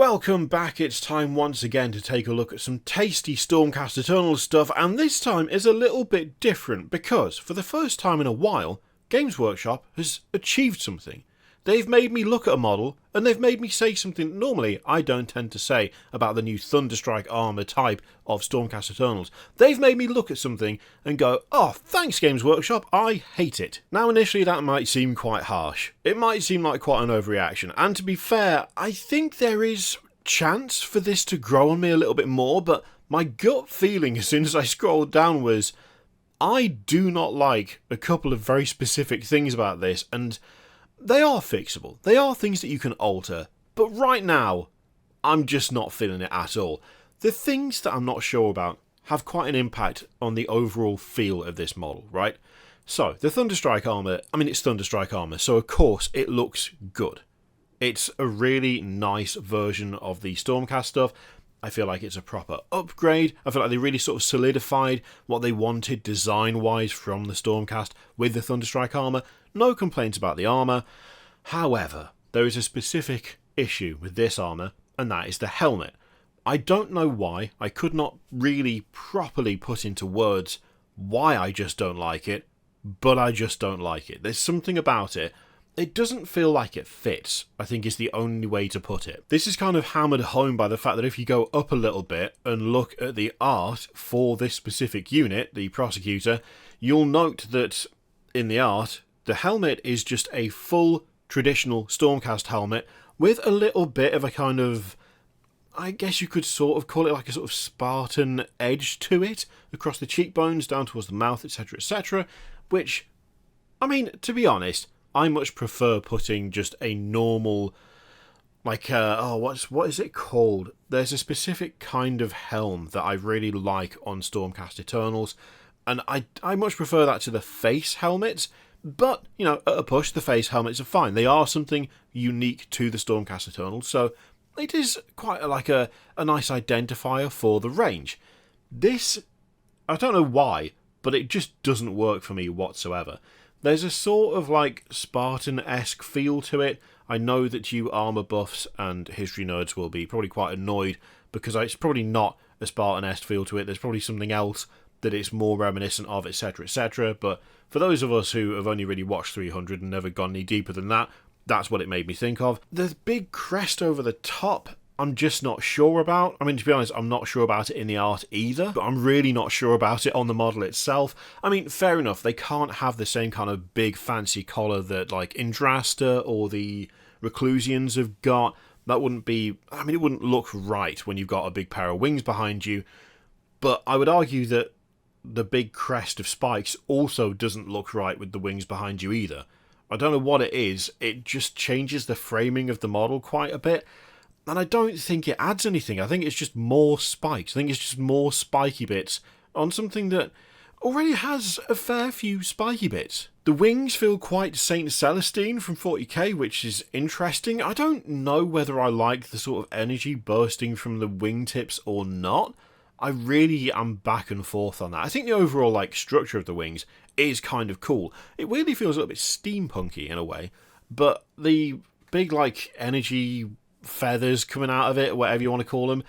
welcome back. It's time once again to take a look at some tasty Stormcast Eternals stuff, and this time is a little bit different because, for the first time in a while, Games Workshop has achieved something. They've made me look at a model, and they've made me say something normally I don't tend to say about the new Thunderstrike armour type of Stormcast Eternals. They've made me look at something and go, oh, thanks Games Workshop, I hate it. Now initially that might seem quite harsh. It might seem like quite an overreaction, and to be fair, I think there is chance for this to grow on me a little bit more, but my gut feeling as soon as I scrolled down was, I do not like a couple of very specific things about this, and they are fixable. They are things that you can alter. But right now, I'm just not feeling it at all. The things that I'm not sure about have quite an impact on the overall feel of this model, right? So, the Thunderstrike armour, it's Thunderstrike armour, so of course it looks good. It's a really nice version of the Stormcast stuff. I feel like it's a proper upgrade. I feel like they really sort of solidified what they wanted design-wise from the Stormcast with the Thunderstrike armour. No complaints about the armour. However, there is a specific issue with this armour, and that is the helmet. I don't know why. I could not really properly put into words why I just don't like it, but I just don't like it. There's something about it. It doesn't feel like it fits, I think is the only way to put it. This is kind of hammered home by the fact that if you go up a little bit and look at the art for this specific unit, the Prosecutor, you'll note that in the art, the helmet is just a full traditional Stormcast helmet with a little bit of a kind of, I guess you could sort of call it like a sort of Spartan edge to it, across the cheekbones, down towards the mouth, etc, etc, which, to be honest, I much prefer putting just a normal, what is it called? There's a specific kind of helm that I really like on Stormcast Eternals, and I much prefer that to the face helmets, but, at a push, the face helmets are fine. They are something unique to the Stormcast Eternals, so it is quite a nice identifier for the range. This, I don't know why, but it just doesn't work for me whatsoever. There's a sort of Spartan-esque feel to it. I know that you armour buffs and history nerds will be probably quite annoyed because it's probably not a Spartan-esque feel to it. There's probably something else that it's more reminiscent of, etc, etc. But for those of us who have only really watched 300 and never gone any deeper than that, that's what it made me think of. The big crest over the top, I'm just not sure about. To be honest, I'm not sure about it in the art either, but I'm really not sure about it on the model itself. Fair enough, they can't have the same kind of big fancy collar that Indrasta or the Reclusians have got. That wouldn't be, it wouldn't look right when you've got a big pair of wings behind you, but I would argue that the big crest of spikes also doesn't look right with the wings behind you either. I don't know what it is, it just changes the framing of the model quite a bit. And I don't think it adds anything. I think it's just more spikes. I think it's just more spiky bits on something that already has a fair few spiky bits. The wings feel quite Saint Celestine from 40k, which is interesting. I don't know whether I like the sort of energy bursting from the wingtips or not. I really am back and forth on that. I think the overall structure of the wings is kind of cool. It weirdly feels a little bit steampunky in a way, but the big energy feathers coming out of it, whatever you want to call them,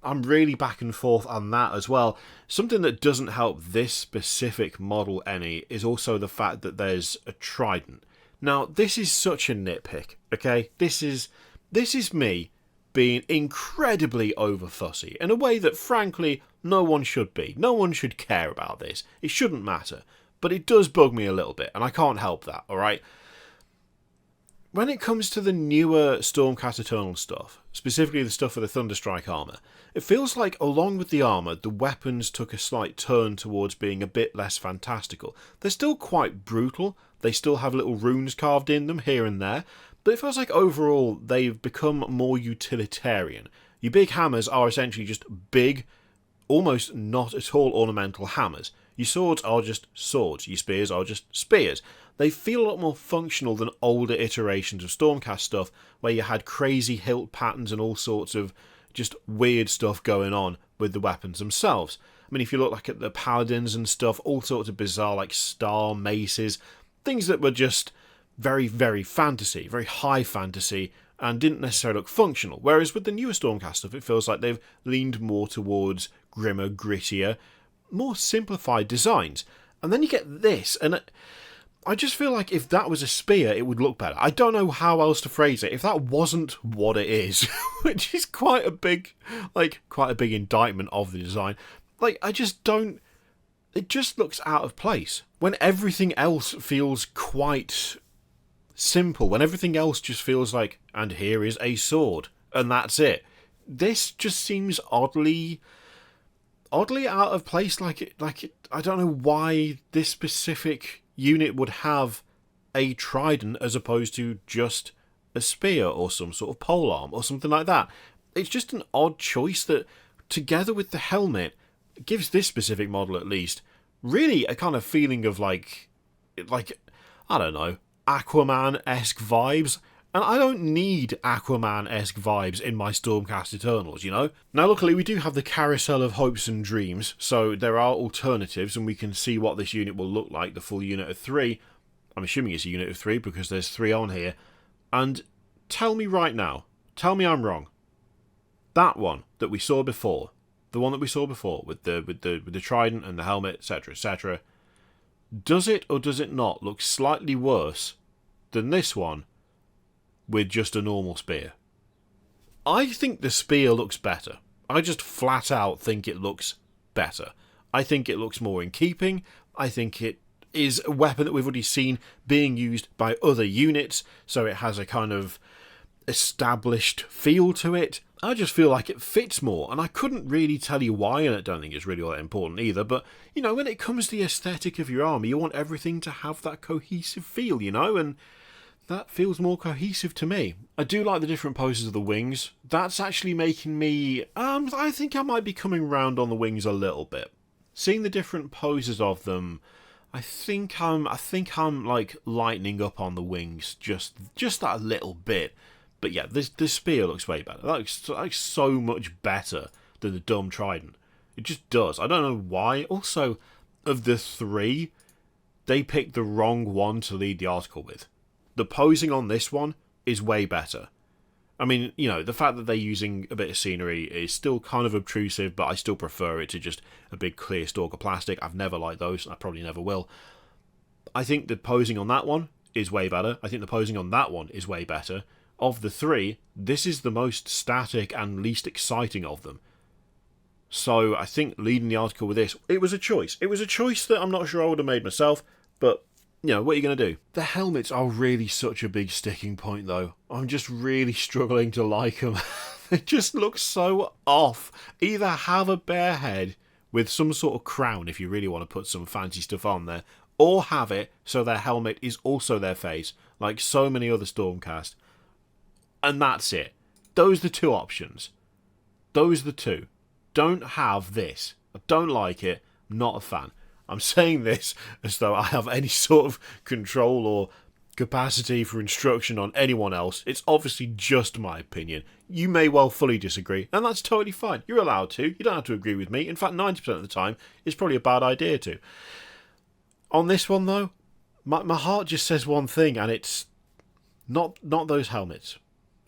I'm really back and forth on that as well. Something that doesn't help this specific model any is also the fact that there's a trident. Now, this is such a nitpick, okay? This is me being incredibly over fussy in a way that, frankly, no one should be. No one should care about this. It shouldn't matter. But it does bug me a little bit, and I can't help that, alright? When it comes to the newer Stormcast Eternal stuff, specifically the stuff for the Thunderstrike armour, it feels like along with the armour, the weapons took a slight turn towards being a bit less fantastical. They're still quite brutal, they still have little runes carved in them here and there, but it feels like overall they've become more utilitarian. Your big hammers are essentially just big, almost not at all ornamental hammers. Your swords are just swords, your spears are just spears. They feel a lot more functional than older iterations of Stormcast stuff, where you had crazy hilt patterns and all sorts of just weird stuff going on with the weapons themselves. If you look at the paladins and stuff, all sorts of bizarre star maces, things that were just very, very fantasy, very high fantasy, and didn't necessarily look functional. Whereas with the newer Stormcast stuff, it feels like they've leaned more towards grimmer, grittier, more simplified designs. And then you get this, and I just feel like if that was a spear, it would look better. I don't know how else to phrase it. If that wasn't what it is, which is quite a big indictment of the design. Like, I just don't... It just looks out of place. When everything else feels quite simple. When everything else just feels like, and here is a sword, and that's it. This just seems oddly out of place. I don't know why this specific unit would have a trident as opposed to just a spear or some sort of polearm or something like that. It's just an odd choice that, together with the helmet, gives this specific model at least really a kind of feeling of like I don't know, Aquaman-esque vibes. And I don't need Aquaman-esque vibes in my Stormcast Eternals, you know? Now, luckily, we do have the Carousel of Hopes and Dreams, so there are alternatives, and we can see what this unit will look like, the full unit of 3. I'm assuming it's a unit of 3, because there's 3 on here. And tell me right now, tell me I'm wrong. That one that we saw before, the one that we saw before, with the trident and the helmet, etc., etc., does it or does it not look slightly worse than this one with just a normal spear? I think the spear looks better. I just flat out think it looks better. I think it looks more in keeping. I think it is a weapon that we've already seen being used by other units, so it has a kind of established feel to it. I just feel like it fits more, and I couldn't really tell you why, and I don't think it's really all that important either, but, you know, when it comes to the aesthetic of your army, you want everything to have that cohesive feel, you know, and that feels more cohesive to me. I do like the different poses of the wings. That's actually making me... I think I might be coming round on the wings a little bit. Seeing the different poses of them, I think I'm like lightening up on the wings just that little bit. But yeah, this spear looks way better. That looks so much better than the dumb trident. It just does. I don't know why. Also, of the 3, they picked the wrong one to lead the article with. The posing on this one is way better. I mean, you know, the fact that they're using a bit of scenery is still kind of obtrusive, but I still prefer it to just a big clear stalk of plastic. I've never liked those, and I probably never will. I think the posing on that one is way better. I think the posing on that one is way better. Of the 3, this is the most static and least exciting of them. So I think leading the article with this, it was a choice. It was a choice that I'm not sure I would have made myself, but... you know, what are you going to do? The helmets are really such a big sticking point, though. I'm just really struggling to like them. They just look so off. Either have a bare head with some sort of crown, if you really want to put some fancy stuff on there, or have it so their helmet is also their face, like so many other Stormcast. And that's it. Those are the 2 options. Those are the 2. Don't have this. I don't like it. I'm not a fan. I'm saying this as though I have any sort of control or capacity for instruction on anyone else. It's obviously just my opinion. You may well fully disagree, and that's totally fine. You're allowed to. You don't have to agree with me. In fact, 90% of the time, it's probably a bad idea to. On this one, though, my heart just says one thing, and it's not those helmets.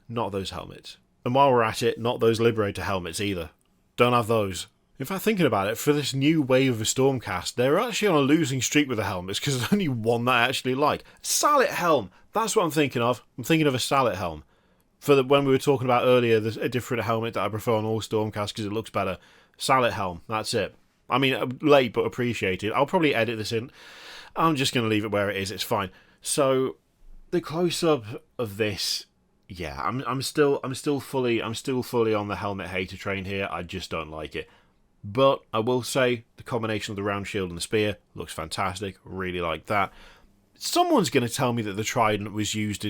Not those helmets. And while we're at it, not those Liberator helmets either. Don't have those. In fact, thinking about it, for this new wave of Stormcast, they're actually on a losing streak with the helmets, because there's only one that I actually like. Sallet helm! That's what I'm thinking of. I'm thinking of a Sallet helm. When we were talking about earlier, there's a different helmet that I prefer on all Stormcast because it looks better. Sallet helm, that's it. I mean, late but appreciated. I'll probably edit this in. I'm just going to leave it where it is, it's fine. So, the close-up of this... yeah, I'm still fully on the helmet hater train here. I just don't like it. But I will say the combination of the round shield and the spear looks fantastic. Really like that. Someone's going to tell me that the trident was used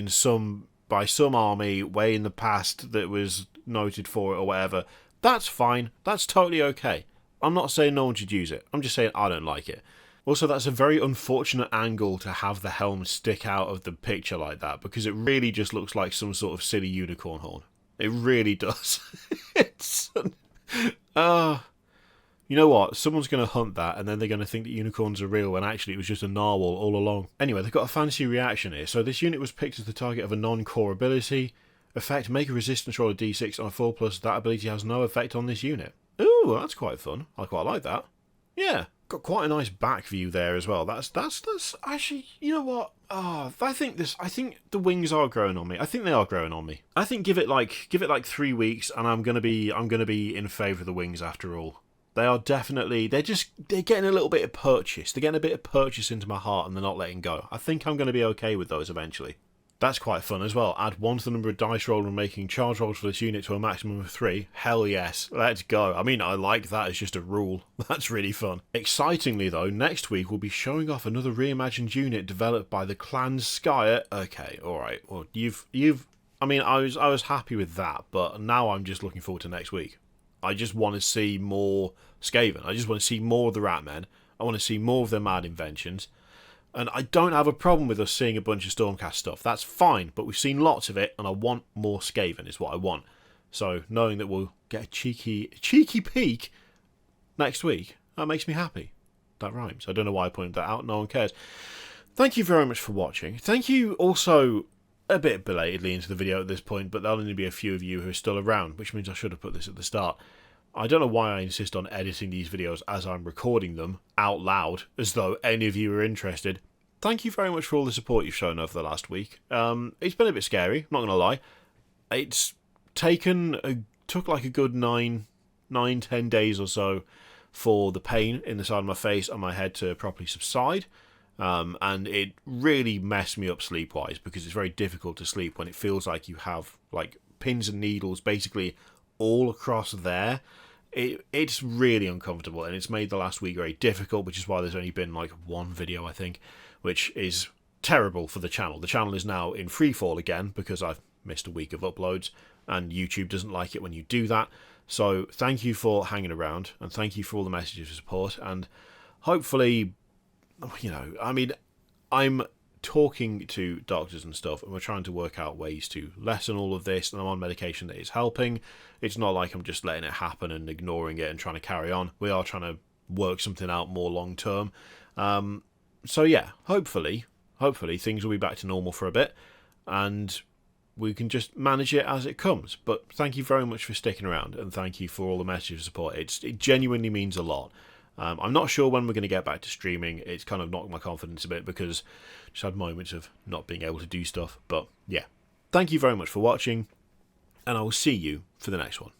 by some army way in the past that was noted for it or whatever. That's fine. That's totally okay. I'm not saying no one should use it. I'm just saying I don't like it. Also, that's a very unfortunate angle to have the helm stick out of the picture like that, because it really just looks like some sort of silly unicorn horn. It really does. It's... you know what? Someone's going to hunt that, and then they're going to think that unicorns are real, when actually it was just a narwhal all along. Anyway, they've got a fancy reaction here. So this unit was picked as the target of a non-core ability. Effect, make a resistance roll of d6 on a 4+. That ability has no effect on this unit. Ooh, that's quite fun. I quite like that. Yeah, got quite a nice back view there as well. That's actually, you know what? I think the wings are growing on me. I think they are growing on me. I think give it like 3 weeks, and I'm gonna be in favour of the wings after all. They are definitely, they're getting a little bit of purchase. They're getting a bit of purchase into my heart, and they're not letting go. I think I'm going to be okay with those eventually. That's quite fun as well. Add 1 to the number of dice rolled when making charge rolls for this unit to a maximum of 3. Hell yes. Let's go. I mean, I like that as just a rule. That's really fun. Excitingly though, next week we'll be showing off another reimagined unit developed by the Clan Skyer. Okay, alright. Well, I mean, I was happy with that, but now I'm just looking forward to next week. I just want to see more Skaven. I just want to see more of the Ratmen. I want to see more of their mad inventions. And I don't have a problem with us seeing a bunch of Stormcast stuff. That's fine, but we've seen lots of it, and I want more Skaven is what I want. So knowing that we'll get a cheeky peek next week, that makes me happy. That rhymes. I don't know why I pointed that out. No one cares. Thank you very much for watching. Thank you also a bit belatedly into the video at this point, but there'll only be a few of you who are still around, which means I should have put this at the start. I don't know why I insist on editing these videos as I'm recording them out loud, as though any of you are interested. Thank you very much for all the support you've shown over the last week. It's been a bit scary, not going to lie. It's took like a good 9-10 days or so for the pain in the side of my face and my head to properly subside. And it really messed me up sleep-wise, because it's very difficult to sleep when it feels like you have like pins and needles basically all across there. It's really uncomfortable, and it's made the last week very difficult, which is why there's only been like one video, I think, which is terrible for the channel. The channel is now in free fall again because I've missed a week of uploads, and YouTube doesn't like it when you do that. So thank you for hanging around, and thank you for all the messages of support, and hopefully, you know, I mean, I'm talking to doctors and stuff, and we're trying to work out ways to lessen all of this, and I'm on medication that is helping. It's not like I'm just letting it happen and ignoring it and trying to carry on. We are trying to work something out more long term. So yeah, hopefully things will be back to normal for a bit, and we can just manage it as it comes. But thank you very much for sticking around, and thank you for all the messages of support. It genuinely means a lot. I'm not sure when we're going to get back to streaming. It's kind of knocked my confidence a bit because I just had moments of not being able to do stuff. But yeah, thank you very much for watching, and I will see you for the next one.